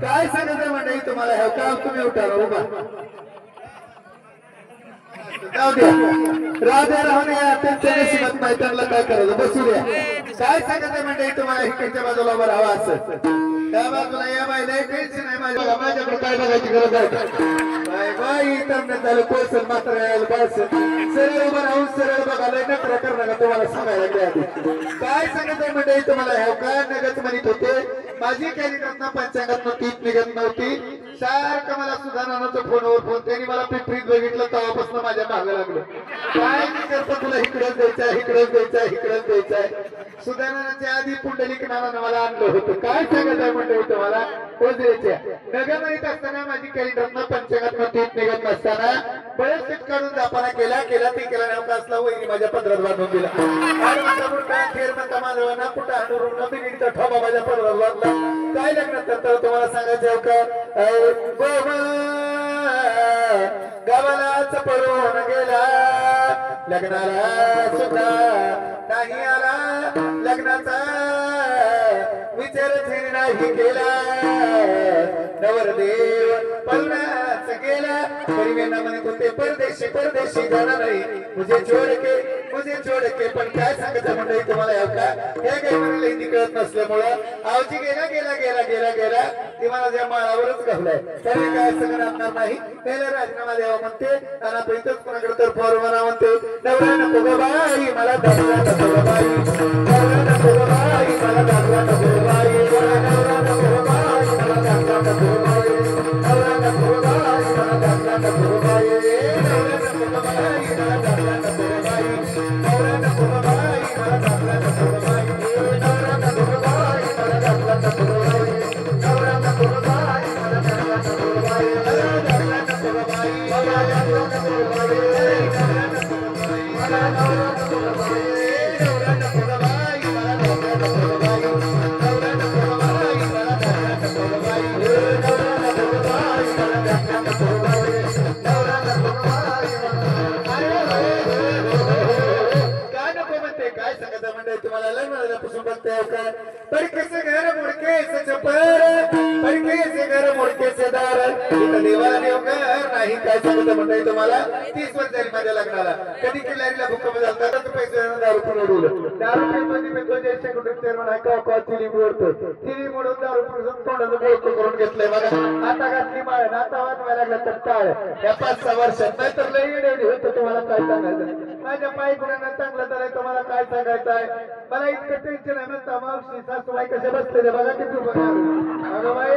काय सांगायचं मंडळी तुम्हाला हे काम तुम्ही उठा उभा जाऊ द्या राजा राहून या त्यांच्या नशिबात नाही त्यांना काय करायचं बसू द्या काय सांगायचं मंडळी तुम्हाला इकडच्या बाजूला उभं राहावं असं त्या बाजूला या बाई नाही टेन्शन आहे माझ्याकडे काय बघायची गरज आहे बाई तर झालं कोसन मात्र यायला बस सरळ उभं राहून सरळ बघायला नकर करणार का तुम्हाला सांगायला काय सांगायचं मंडळी तुम्हाला ह्या काय नगच म्हणत होते माझी कॅलिकटना पंचांगात तीच निघत नव्हती सारखं मला सुधारणाचा फोनवर फोन त्यांनी मला पिपरीत बघितलं तेव्हापासून माझ्या मागं लागलं काय करतो तुला इकडेच द्यायचंय इकडेच द्यायचंय इकडेच द्यायचंय सुधारणाच्या आधी पुंडलिक नानानं मला आणलं होतं काय सांगायचं म्हणलं होतं मला पोचवायच्या नगर माहीत असताना माझी कॅलिकटना पंचांगात तीच निघत नसताना बरेच सीट काढून जापाना केला ते केला नेमका असला वहिनी माझ्या पदरात बांधून दिला काय खेळ म्हणता माझं ना कुठं हाणून न बिघडीचा ठोबा माझ्या पदरात बांधला काय लग्न तर तुम्हाला सांगायचं का गावालाच पळून गेला लग्नाला सुद्धा नाही आला लग्नाचा विचारच नाही केला नवरदेव पळूनच गेला परिवेना म्हणत होते परदेशी परदेशी जाणार नाही मुझे छोड़ के पण काय सांगायचं मंडळी तुम्हाला का हे काही म्हणाला हिंदी कळत नसल्यामुळं आवजी गेला गेला गेला गेला गेला ती मला ज्या माळावरच घावलाय त्याने काय सगळं आणणार नाही पहिला राजीनामा द्यावा म्हणते आणि आपण इथंच कोणाकडे तर फॉर्मला म्हणते नवरा नको ग बाई मला दाखला नको ग बाई नवरा नको ग बाई मला दाखला नको ग बाई नवरा नको ग बाई मला दाखला नको ग बाई नवरा नको ग बाई मला दाखला नको ग बाई नवरा नको ग बाई मला दाखला नको ग बाई नवरा नको ग बाई मला दाखला नको ग बाई नवरा नको ग बाई मला दाखला नको ग बाई नवरा नको ग बाई मला दाखला नको ग बाई दाखला नको ग बाई मला दाखला नको ग बाई नवरा नको ग बाई मला नवरा नको ग बाई नवरा नको ग बाई मला दाखला नको ग बाई नवरा नको ग बाई मला दाखला नको ग बाई नवरा नको ग बाई मला दाखला नको ग बाई नवरा नको ग बाई काय नको म्हणते काय सांगायचं म्हणते तुम्हाला लग्नाला पुसून बघते काय परकेचे घर मुडकेचे चपर परकेचे घर मुडकेचे दार इथं देवाला देव घर नाही काय सांगायचं म्हणते तुम्हाला 30 वर्ष झाली माझ्या लग्नाला कधी किल्लारीला भूकंप झाला तर पैसे दारू पण उडवलं दारू पिऊन मी तो जे सेक्रेटरी चेअरमन आहे का चिली मोडतो चिली मोडून दारू पिऊन तोंडाचं बोलतो करून घेतलंय बघा आता घातली माळ आता वाजवायला लागला तर टाळ या 5-6 वर्षात नाहीतर लई डेवली होतं तुम्हाला काय सांगायचं माझ्या पायी गुणांना चांगलं झालंय तुम्हाला काय सांगायचं आहे मला इतकं टेन्शन आहे म्हणता मावशी सासूबाई कशा बसलेले बघा किती बघा अगं बाई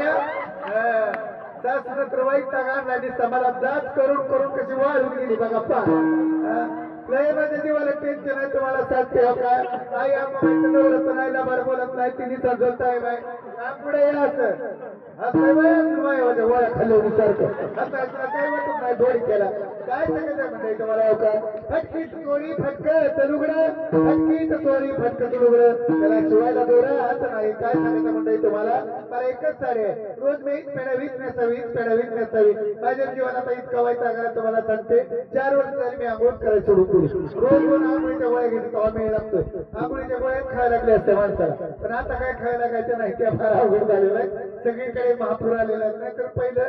सासू तर वाईट टाका दिसता मला जाच करून करून कशी वाढून गेली बघा पा लय माझ्या जीवाला टेन्शन आहे तुम्हाला सांगते हो काय आई आम्हाला नवरत नाही बरं बोलत नाही तिने समजत आहे बाई पुढे या असं माझ्या वळा खाल्लं सारखं आता काय वाटत नाही डोळी केला काय सांगायचं म्हणजे तुम्हाला का फटकीत चोरी फटकत लुगडं फटकीत चोरी फटकत लुगडं त्याला शिवायला दोरा असं नाही काय सांगायचं म्हणजे तुम्हाला मला एकच साडी आहे रोज मी पेढा वीस नेसावी माझ्या जीवनात इतका वाईट आगार तुम्हाला सांगते 4 वर्ष झाली मी आंघोळ करायला सोडून दिली रोज आंघोळीच्या गोळ्या घेते तेव्हा मेळ लागतोय आंघोळीच्या गोळ्या खायला लागले असते माणसाला पण आता काय खायला लागायचं नाही त्या फार अवघड झालेलं आहे सगळीकडे महापूर आलेला नाही तर पहिलं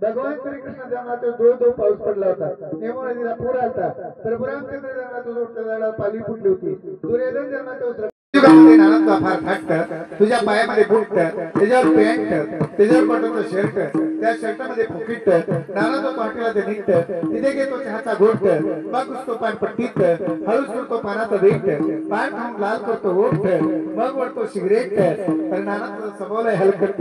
भगवान श्रीकृष्ण जन्मात दो पाऊस पडला होता नेमून नदीला पूर आलता तर रामचंद्र जन्मात पाली फुटली होती दुर्योधन जन्मात फार फाटत तुझ्या पायामध्ये बुट त्याच्यावर पॅन्ट त्याच्यावर बटनचं शर्ट त्या शर्टामध्ये फुकीट नाना तो पाठीला ते निघत तिथे घेतो चहाचा घोट मग घुसतो पानपट्टीत हळूच करतो पानाचा देठ पान खाऊन लाल करतो ओठ मग वळतो सिगरेट तर नाना समोर हलकट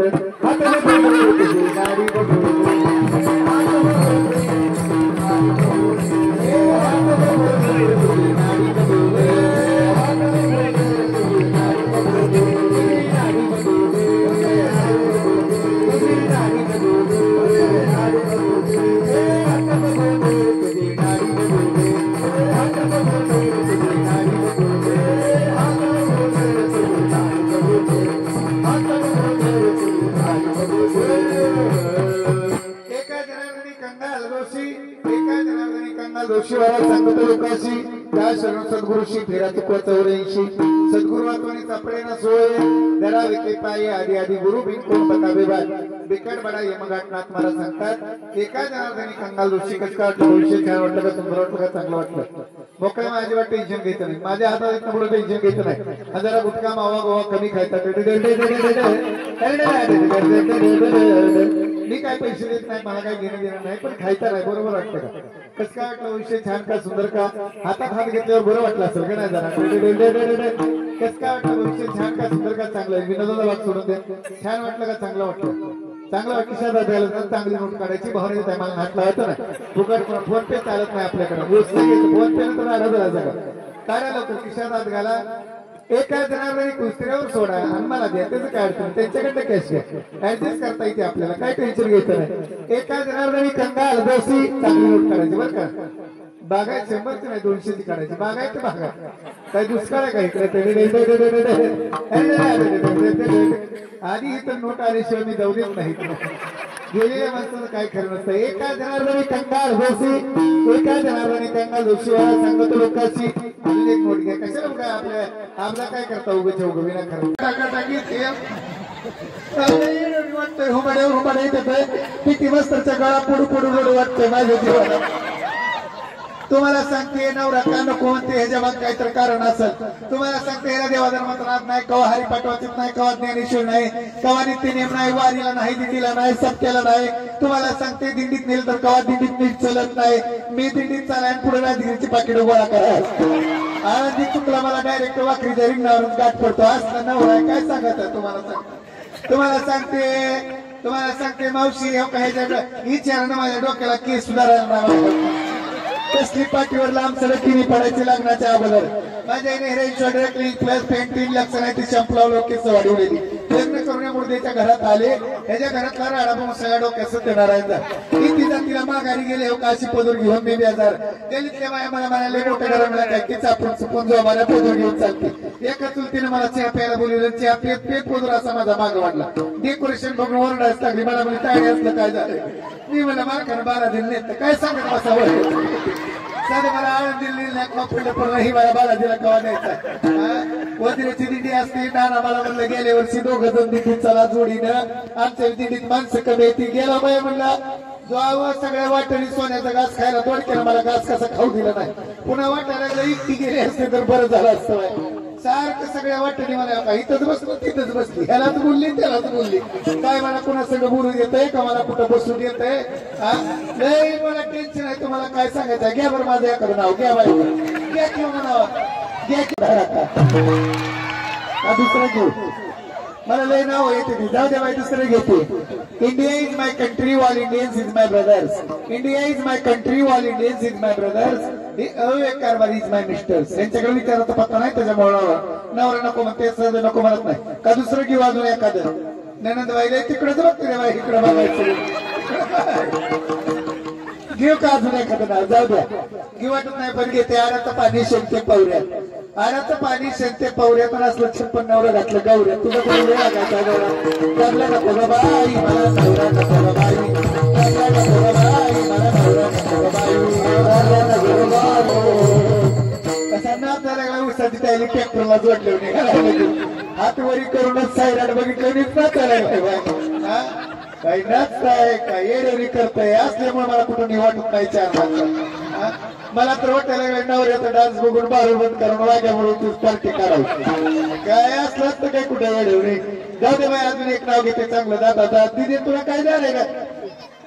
सद्गुरुशी त्या शरण सद्गुरुशी फेरा चुकवा 84 सद्गुरु आत्मनी सापडे ना सोय दरा विके पाये आदि आदि गुरु बिन कोण बता बेबाद बिकट बडा यमघाटनाथ मला सांगतात एका जनार्दनी कंगाल ऋषी कसं वाटलं भविष्य छान वाटलं का सुंदर वाटलं का चांगलं वाटलं मोकळे माझी वाट टेन्शन घ्यायचं नाही माझ्या हातात इतकं पुढे टेन्शन घ्यायचं नाही जरा गुटखा मावा गोवा कमी खायचा मी काय पैसे देत नाही मला काय घेणं देणं नाही पण खायचं नाही बरोबर वाटतं का कसं काय वाटलं विषय छान का सुंदर का हातात हात घेतल्यावर बरं वाटलं असेल का नाही जरा कसं काय वाटलं विषय छान का सुंदर का चांगलं आहे विनोदाचा भाग सोडून दे छान वाटलं का चांगलं वाटलं चांगलं खिशात द्यायला तर चांगली नोट काढायची भावना येत आहे मला हात लावायचं नाही फुकट फोन पे चालत नाही आपल्याकडे फोन पे तर आढळ जागा काढा लवकर खिशात हात घाला एका जनावरांनी कुस्त्रीवर सोडा आणि मला द्या त्याचं काय अडचण त्यांच्याकडनं कॅश घ्या ऍडजस्ट करता येते आपल्याला काय टेन्शन घ्यायचं नाही एका जनावरांनी कंगाल दोषी चांगली नोट काढायची बरं का बागायत 100ची नाही 200ची काढायची बागायत बागा काय दुष्काळ आहे का इकडे आधी इथं नोट आल्याशिवाय मी जाऊ देत नाही गेलेल्या माणसाचं काय खरं नसतं एका जनार्दनी कंगाल दोषी एका जनार्दनी कंगाल दोषी वाला सांगतो लोकांची अजून एक नोट घ्या कशाला काय आपल्या आपला काय करता उगच उगं विना खरं टाकी वाटतंय हुमाड्यावर येतोय किती मस्तरच्या गळा पुढू पुढू रडू वाटतंय माझ्या जीवाला तुम्हाला सांगते नवरा का नको म्हणते ह्याच्या माग काहीतरी कारण असेल तुम्हाला सांगते ह्याला देवाधर्माचा नाद नाही कवा हरी पाठवायचं नाही कवा ज्ञानेश्वर नाही कवा नित्य नेम नाही वारीला नाही दिंडीला नाही सप्त्याला नाही तुम्हाला सांगते दिंडीत नेल तर कवा दिंडीत नीट चलत नाही मी दिंडीत चालाय पुढे राजगिरीची पाकिट गोळा करा आनंदी चुकला मला डायरेक्ट वाकरीच्या रिंगणावरून गाठ पडतो असला नवरा काय सांगत तुम्हाला सांगते मावशी हो ह्याच्या ही चरण माझ्या डोक्याला केस सुधारायला कसली पाठीवर लांब सडक किनी पडायची लग्नाच्या अगोदर माझ्या हेरेश्वर क्लीन प्लस पेंट 3 लाख नाही ती शंपला केस वाढवलेली लग्न करून मुर्देच्या घरात आले ह्याच्या घरातला राडा पण सगळ्या डोक्यात सत्यनारायणचा ती तिचा तिला माघारी गेले हो काशी पदूर घेऊन मी बेजार गलीतल्या बाया मला म्हणाले मोठ्या घराला काय की चापून चुपून जो मला पदूर घेऊन चालते एका चुलतीने मला चहा प्यायला बोलवलं चहा पेत पेत पदूर असा माझा माग वाढला डेकोरेशन बघून ओरडायच लागली मला म्हणजे टाळी असलं काय झालं मी मला मार्कानं 12 दिले नाही काय सांगत बसावं साधे मला आळंद दिली नाही पण ही मला 12 दिला कवा द्यायचा वदिरेची दिंडी असते नाना मला म्हणलं गेल्या वर्षी 2 जण दिंडीत चला जोडीनं आमच्या दिंडीत माणसं कमी येते गेला बाय म्हणला जो सगळ्या वाटणी सोन्याचा घास खायला तोडक्याला मला घास कसा खाऊ दिला नाही पुन्हा वाटायला इतकी गेली असते तर बरं झालं असतं सारखं सगळ्या वाटणी मला इथंच बसलो तिथंच बसली ह्यालाच बोलली त्यालाच बोलली काय मला कुणा सगळं बोलून येतंय का मला कुठं बसून येतंय लय मला टेन्शन आहे तुम्हाला काय सांगायचं घ्या बरं माझं एखादं नाव घ्या बाई घ्या किंवा म्हणावं घ्या दुसरं घेऊ मला लय नाव येते जाऊ द्या बाई दुसरं घेते India is my country all Indians is my brothers India is my country all Indians is my brothers कारभार इज माय मिस्टर्स यांच्याकडे विचारायचा पत्ता नाही त्याच्यामुळे नवरा नको म्हणते सहज नको म्हणत नाही का दुसरं घेऊ अजून एखादं ननंद बाईला तिकडेच बघते रे बाई इकडे बघायचं घेऊ का अजून एखादं नाव जाऊ द्या घेऊ वाटत नाही पण घेते आडाचं पाणी शेकते पवऱ्यात आडाचं पाणी शेकते पवऱ्यात असलं 56 नवरा घातलं गौऱ्या तुझं कोणी वेळा घातला गौरा नको बाई मला नवरा नको बाई नको बाई मला नवरा नको बाई कसा ना आपल्याला उसाची टायली ट्रॅक्टरला जोडले हात वरी करूनच सायराड बघितलं ना काही नाचताय काय येडवणी करताय असल्यामुळे मला कुठून वाटत नाही 4 माणसं मला तर वाटायला नवऱ्याचा डान्स बघून बाहेर बंद करून वाग्या म्हणून तू पार्टी काढायची काय असलं तर काय कुठे येडवणी जाऊ दे बाई अजून एक नाव घेते चांगलं दादा दिदी तुला काय झालंय का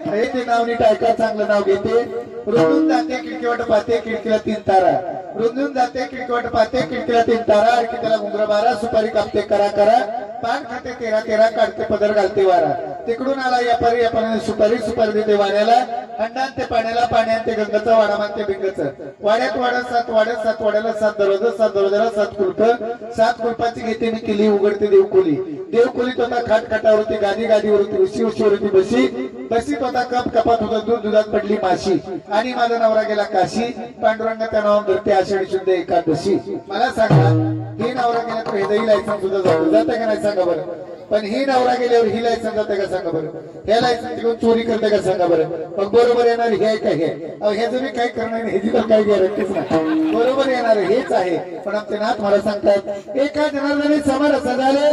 ते नाव नीट ऐका चांगलं नाव घेते रुंदून जाते खिडकीवाट पाहते खिडकीला 3 तारा रुंदून जाते खिडकीवाट पाहते खिडकीला 3 तारा आणखी त्याला घुंगरा 12 सुपारी कापते करा करा पान खाते 13 काढते पदर घालते वारा तिकडून आला यापारी सुपारी देते वाड्याला अंडान ते पाण्याला पाण्यात ते गंगाचा वाडा मानते बिंगाचं वाड्यात वाड्यात 7 वाड्याला 7 दरवाजाला 7 कुलप 7 कुलपाची घेते मी केली उघडते देवखोलीत होता खाटखाटावरती गादीवरती उशीवरती बसीत होता कप कपात होता दुधात पडली माशी आणि माझा नवरा गेला काशी पांडुरंग त्या नावावर धरते आषाढी शुद्ध एकादशी मला सांगा हे नवरा गेला तर हे लायसन्स सुद्धा जातं का नाही सांगा बरं पण ही नवरा गेल्यावर ही लायसन जाते का सांगा बरं, हे लायसन घेऊन चोरी करते का सांगा बरं, मग बरोबर येणार हे आहे का हे, हे तुम्ही काय करणार नाही, ह्याची तर काही गॅरंटीच नाही, बरोबर येणार हेच आहे. पण आमचे नाथ मला सांगतात एका जनार्दनी समरस झाले,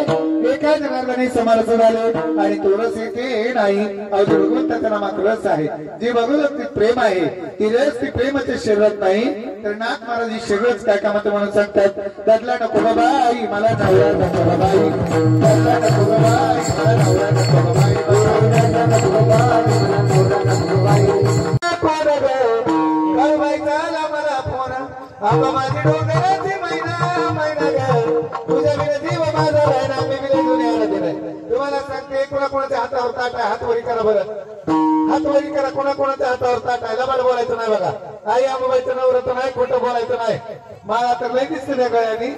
एका जनार्दनी समरस झाले आणि तो रस येते नाही. अवघे भगवंताचा नामात रस आहे, जे भगवंत प्रेम आहे ती रस ती प्रेमाच्या शरीरात नाही. तर नाथ महाराज ही सगळंच काय कामात म्हणून सांगतात, दडला नको बाबा आई मला नवरा नको बाबा आई, दडला नको बाबा आई मला नवरा नको बाबा आई, दडला नको बाबा आई मला नवरा नको बाई. काय बाई झाला मला फोन आबा माझी डोंगराची मैना मैना ग, तुझ्या बिना जीव माझा राहिना मी बिना दुनियाला दिलाय. तुम्हाला सांगते कोणाकोणाच्या हातावर ताट आहे, हात वरी करा बरं, हात वरी करा. कोणाकोणाच्या हातावर ताट आहे, लबाड बोलायचं नाही बघा, आई आंबाबाईचं नवरत नाही, खोटं बोलायचं नाही. मला तर लई दिसते त्या गळ्यानी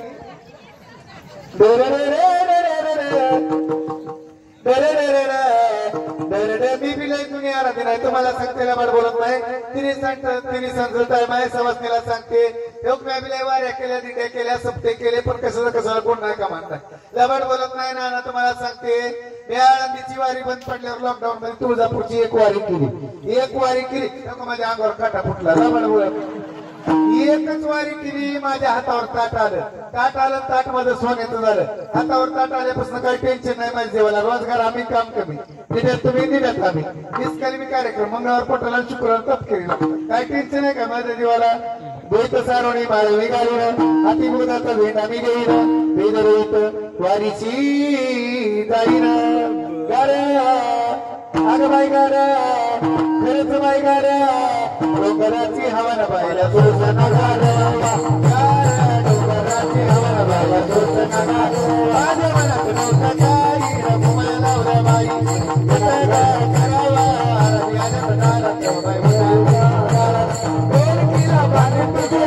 तुम्हाला सांगते लबाड बोलत नाही. तिने सांगतात तिने समजत आहे माझ्या सवासनीला सांगते वाऱ्या केल्या दिट्या केल्या सप्ते केले पण कशाला कशाला कोण नाही का म्हणतात, लबाड बोलत नाही ना. तुम्हाला सांगते मी आळंदीची वारी बंद पडल्यावर लॉकडाऊन मध्ये तुळजापूरची एक वारी केली माझ्या अंगावर काटा फुटला. लबाड बोलत एकच वारी केली, माझ्या हातावर ताट आलं ताट माझं सोन्याचं झालं. हातावर ताट आल्यापासून काही टेन्शन नाही माझ्या देवाला. रोजगार आम्ही काम कमी निघत तुम्ही निघत आम्ही इसकाली मी कार्यक्रम मंगळवार पटाला शुक्रवार तप केला, काय टेन्शन आहे का माझ्या देवाला. द्वैत सारोणी माळवी घालून हाती बोधाचा भेट आम्ही घेईन वेदरोत वारीची जाईन गाड्या अगं बाई गाड्या खरंच बाई गाड्या डोंगराची हवा न बायला तुझ डोंगराची हवा न बायला तुझ माझ्या मनात नव्हता काही रघुमाया लावल्या बाई करावा पाणी तुझे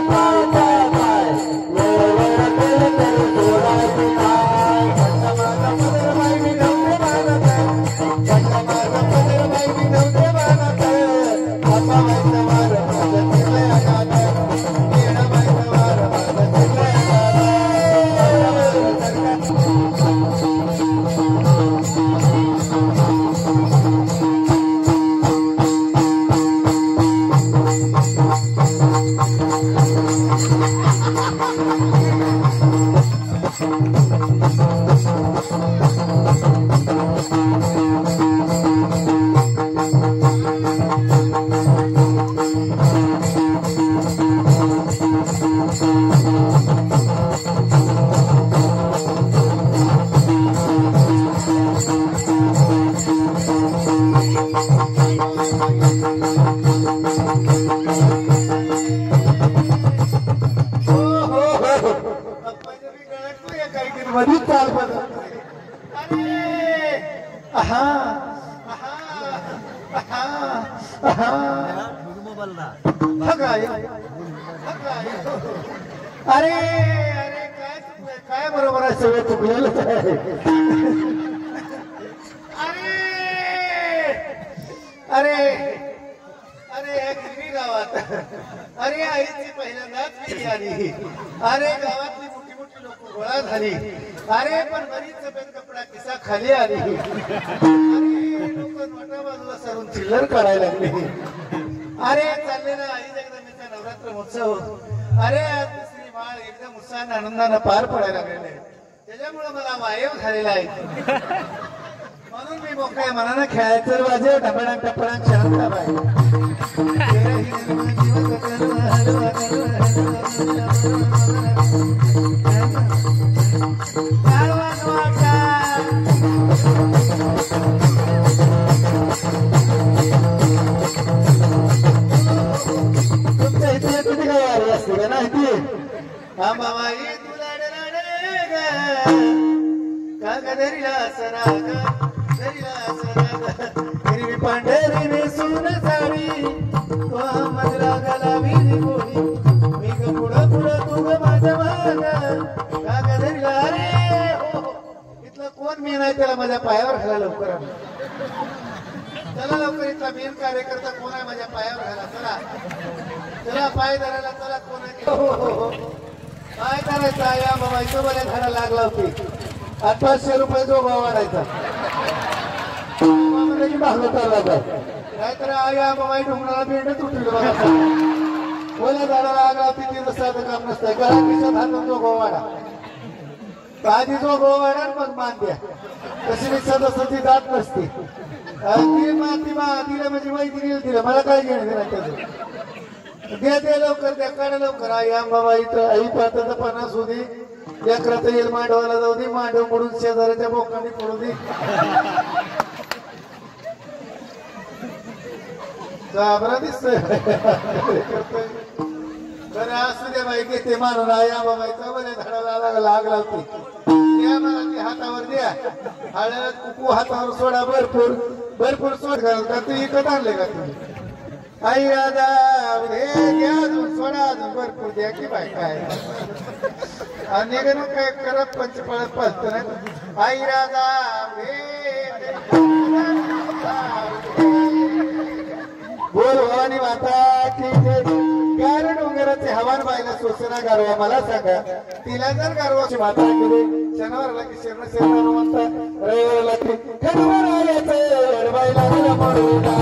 अरे अरे काय बरोबर आहे सगळं चुकलेलं अरे अरे अरे हिरवी गावात अरे आईची पहिल्यांदाच मी आली. अरे गावातली मोठी मोठी लोक गोळा झाली. अरे पण बरीच सफेद कपडा किसा खाली आली. अरे लोक नोटा बाजूला सरून चिल्लर काढायला लागली. अरे चाललेला आई जगदंबेचा नवरात्र महोत्सव अरे आज दुसरी माळ एकदम उत्साहानं आनंदानं पार पडायला लागलेले, त्याच्यामुळे मला वायव झालेला आहे. म्हणून मी मोकळ्या मनानं खेळायचं वाजे टपणा टपणा शांत बाय तुमच्या इथे किती काय वारी असते का नाही ती हा मामाई तुला कागदरीला सराग हिरवी पांढरीने सोन साडी तो मजरा गलावी गोळी मी ग पुढं पुढं तू ग माझ्या माग कागदरीला अरे इथलं कोण मी नाही त्याला माझ्या पायावर घाला लवकर चला लवकर इथला मेन कार्यकर्ता कोण आहे माझ्या पायावर घाला चला चला पाय धरायला चला कोण आहे पाय धरायचा या बाबा इथं बऱ्या झाडा लागला होती आणि 500 रुपये जोगा वाढायचा म्हणजे भागवत आला नाहीतर आई आबाई डोंगराला बेंड तुटली बघा ओल्या झाडाला आग लावती तिथं साधं काम नसतं घरात खिशात हातून जोगा वाढा आधी जोगा वाढा मग मान द्या तशी मी सदस्याची जात नसते ती माती दिलं म्हणजे मैत्रिणी दिलं मला काय घेणं देणार त्याचं द्या लवकर द्या काढा लवकर आई आंबाबाई तर आई पाहता 50 होती लेकरात येईल मांडवाला जाऊ दे मांडव मोडून शेजाऱ्याच्या बोकांनी पडू दे जाबरा दिसतोय बरं असू द्या बाई घेते मानून आई आंबाबाईचा बरे झाडाला लाग लावते द्या मला ती हातावर द्या हळद कुकू हातावर सोडा भरपूर सोड घाल का तू इकत आणले का तुम्ही आई राजा द्या अजून सोडा अजून भरपूर द्या की बाय काय आणि काय करत पंचपळत पळत ना आई राजा बोल भवानी माता की गार डोंगराचे हवान बाईला सोसना गारवा मला सांगा तिला जर गारवाची माता केली शनिवारला की शरण म्हणतात रविवारला की बाईला